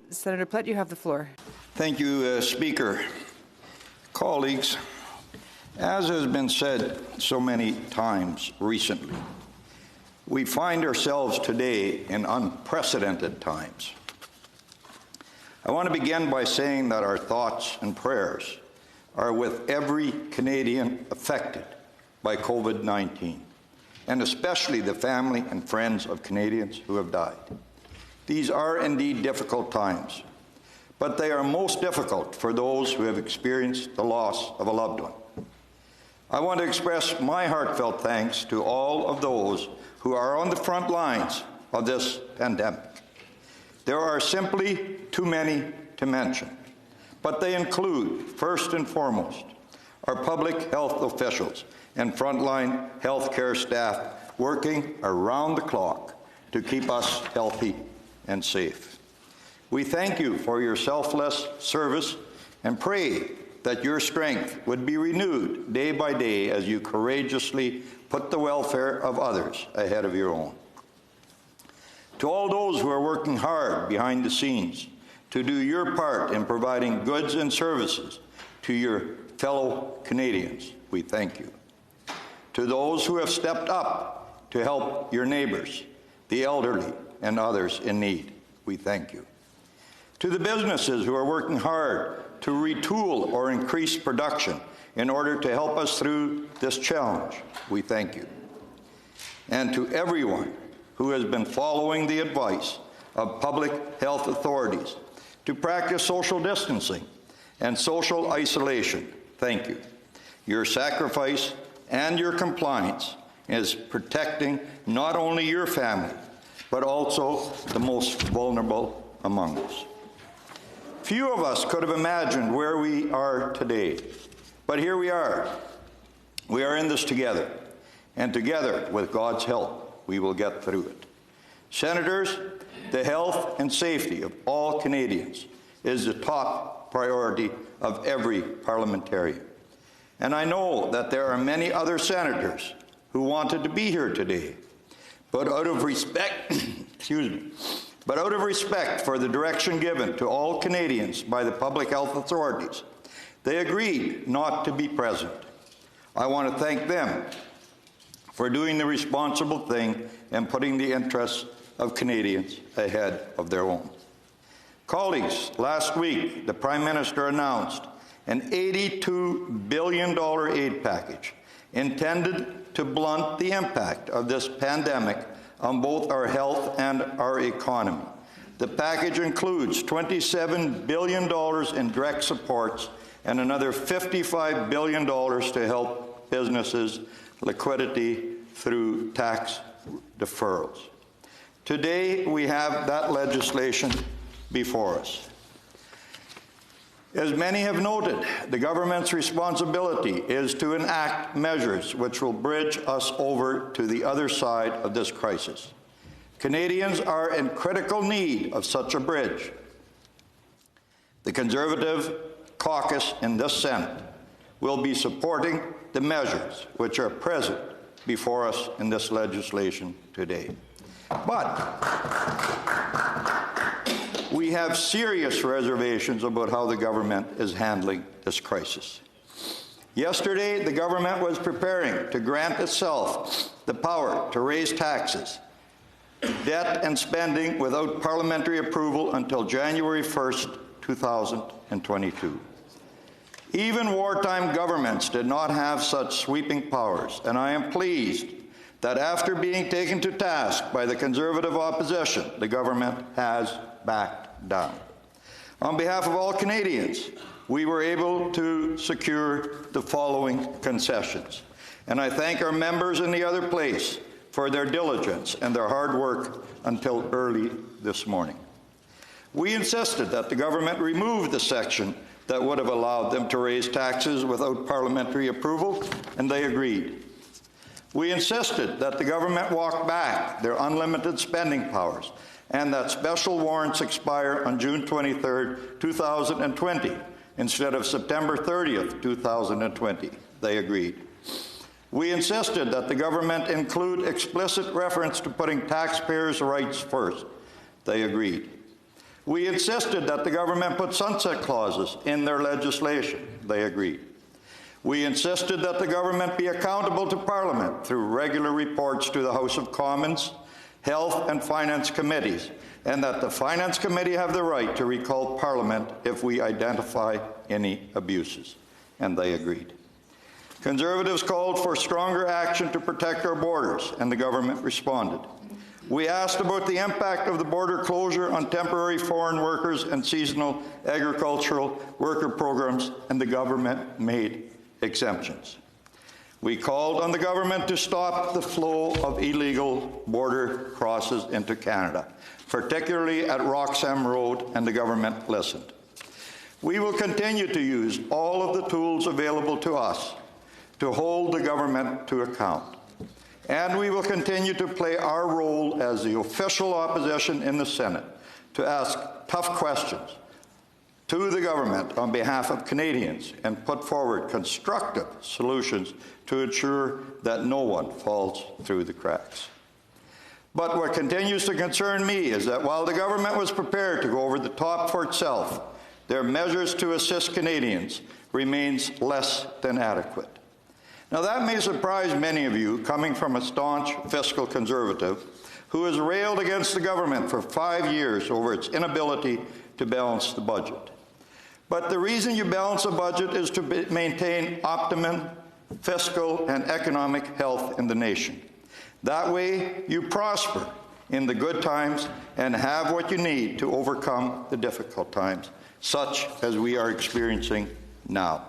Senator Plett, you have the floor. Thank you, Speaker. Colleagues, as has been said so many times recently, we find ourselves today in unprecedented times. I want to begin by saying that our thoughts and prayers are with every Canadian affected by COVID-19, and especially the family and friends of Canadians who have died. These are indeed difficult times, but they are most difficult for those who have experienced the loss of a loved one. I want to express my heartfelt thanks to all of those who are on the front lines of this pandemic. There are simply too many to mention, but they include, first and foremost, our public health officials and frontline healthcare staff working around the clock to keep us healthy and safe. We thank you for your selfless service and pray that your strength would be renewed day by day as you courageously put the welfare of others ahead of your own. To all those who are working hard behind the scenes to do your part in providing goods and services to your fellow Canadians, we thank you. To those who have stepped up to help your neighbours, the elderly, and others in need, we thank you. To the businesses who are working hard to retool or increase production in order to help us through this challenge, we thank you. And to everyone who has been following the advice of public health authorities to practice social distancing and social isolation, thank you. Your sacrifice and your compliance is protecting not only your family, but also the most vulnerable among us. Few of us could have imagined where we are today, but here we are. We are in this together, and together, with God's help, we will get through it. Senators, the health and safety of all Canadians is the top priority of every parliamentarian. And I know that there are many other senators who wanted to be here today, but out of respect, but out of respect for the direction given to all Canadians by the public health authorities, they agreed not to be present. I want to thank them for doing the responsible thing and putting the interests of Canadians ahead of their own. Colleagues, last week the Prime Minister announced an $82 billion aid package intended to blunt the impact of this pandemic on both our health and our economy. The package includes $27 billion in direct supports and another $55 billion to help businesses liquidity through tax deferrals. Today, we have that legislation before us. As many have noted, the government's responsibility is to enact measures which will bridge us over to the other side of this crisis. Canadians are in critical need of such a bridge. The Conservative caucus in this Senate will be supporting the measures which are present before us in this legislation today. But we have serious reservations about how the government is handling this crisis. Yesterday, the government was preparing to grant itself the power to raise taxes, debt and spending without parliamentary approval until January 1st, 2022. Even wartime governments did not have such sweeping powers, and I am pleased that after being taken to task by the Conservative opposition, the government has backed down. On behalf of all Canadians, we were able to secure the following concessions, and I thank our members in the other place for their diligence and their hard work until early this morning. We insisted that the government remove the section that would have allowed them to raise taxes without parliamentary approval, and they agreed. We insisted that the government walk back their unlimited spending powers and that special warrants expire on June 23, 2020, instead of September 30, 2020. They agreed. We insisted that the government include explicit reference to putting taxpayers' rights first. They agreed. We insisted that the government put sunset clauses in their legislation. They agreed. We insisted that the government be accountable to Parliament through regular reports to the House of Commons, Health and Finance Committees, and that the Finance Committee have the right to recall Parliament if we identify any abuses. And they agreed. Conservatives called for stronger action to protect our borders, and the government responded. We asked about the impact of the border closure on temporary foreign workers and seasonal agricultural worker programs, and the government made exemptions. We called on the government to stop the flow of illegal border crosses into Canada, particularly at Roxham Road, and the government listened. We will continue to use all of the tools available to us to hold the government to account. And we will continue to play our role as the official opposition in the Senate to ask tough questions to the government on behalf of Canadians and put forward constructive solutions to ensure that no one falls through the cracks. But what continues to concern me is that while the government was prepared to go over the top for itself, their measures to assist Canadians remains less than adequate. Now that may surprise many of you, coming from a staunch fiscal conservative who has railed against the government for 5 years over its inability to balance the budget. But the reason you balance a budget is to maintain optimum fiscal and economic health in the nation. That way you prosper in the good times and have what you need to overcome the difficult times, such as we are experiencing now.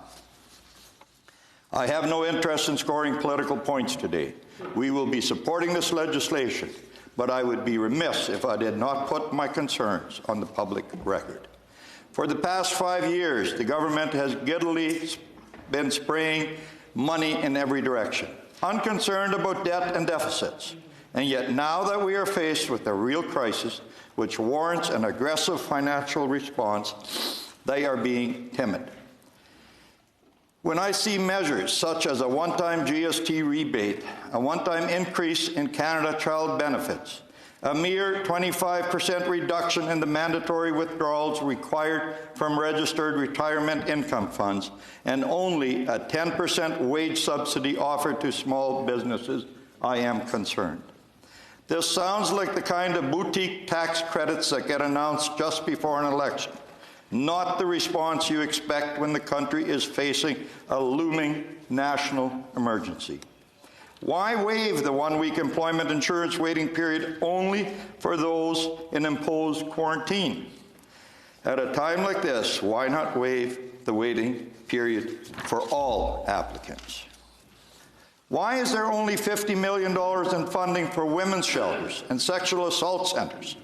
I have no interest in scoring political points today. We will be supporting this legislation, but I would be remiss if I did not put my concerns on the public record. For the past 5 years, the government has giddily been spraying money in every direction, unconcerned about debt and deficits. And yet now that we are faced with a real crisis which warrants an aggressive financial response, they are being timid. When I see measures such as a one-time GST rebate, a one-time increase in Canada Child benefits, a mere 25% reduction in the mandatory withdrawals required from registered retirement income funds, and only a 10% wage subsidy offered to small businesses, I am concerned. This sounds like the kind of boutique tax credits that get announced just before an election, not the response you expect when the country is facing a looming national emergency. Why waive the 1-week employment insurance waiting period only for those in imposed quarantine? At a time like this, why not waive the waiting period for all applicants? Why is there only $50 million in funding for women's shelters and sexual assault centres,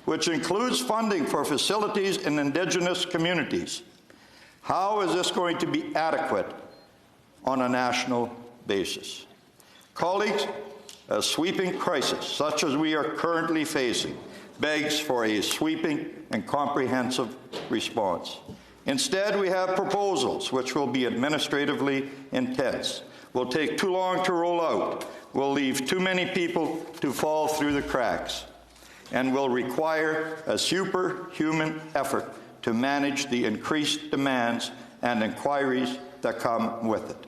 which includes funding for facilities in Indigenous communities? How is this going to be adequate on a national basis? Colleagues, a sweeping crisis such as we are currently facing begs for a sweeping and comprehensive response. Instead, we have proposals which will be administratively intense, will take too long to roll out, will leave too many people to fall through the cracks, and will require a superhuman effort to manage the increased demands and inquiries that come with it.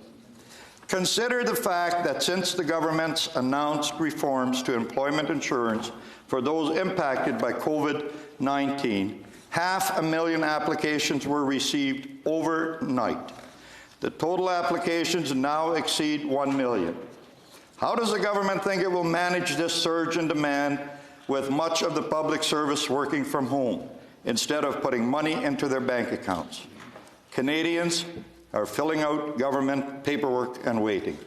Consider the fact that since the government's announced reforms to employment insurance for those impacted by COVID-19, 500,000 applications were received overnight. The total applications now exceed 1 million. How does the government think it will manage this surge in demand with much of the public service working from home instead of putting money into their bank accounts? Canadians are filling out government paperwork and waiting.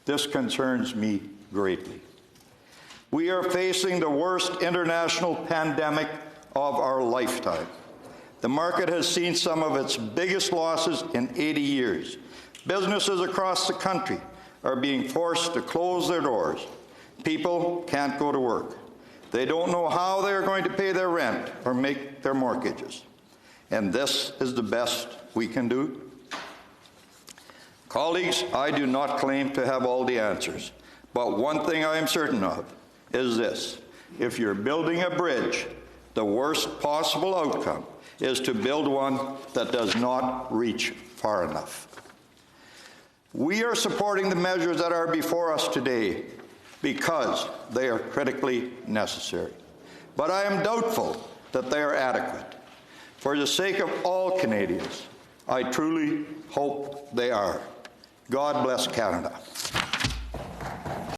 This concerns me greatly. We are facing the worst international pandemic of our lifetime. The market has seen some of its biggest losses in 80 years. Businesses across the country are being forced to close their doors. People can't go to work. They don't know how they are going to pay their rent or make their mortgages. And this is the best we can do? Colleagues, I do not claim to have all the answers, but one thing I am certain of is this: if you're building a bridge, The worst possible outcome is to build one that does not reach far enough. We are supporting the measures that are before us today because they are critically necessary. But I am doubtful that they are adequate. For the sake of all Canadians, I truly hope they are. God bless Canada.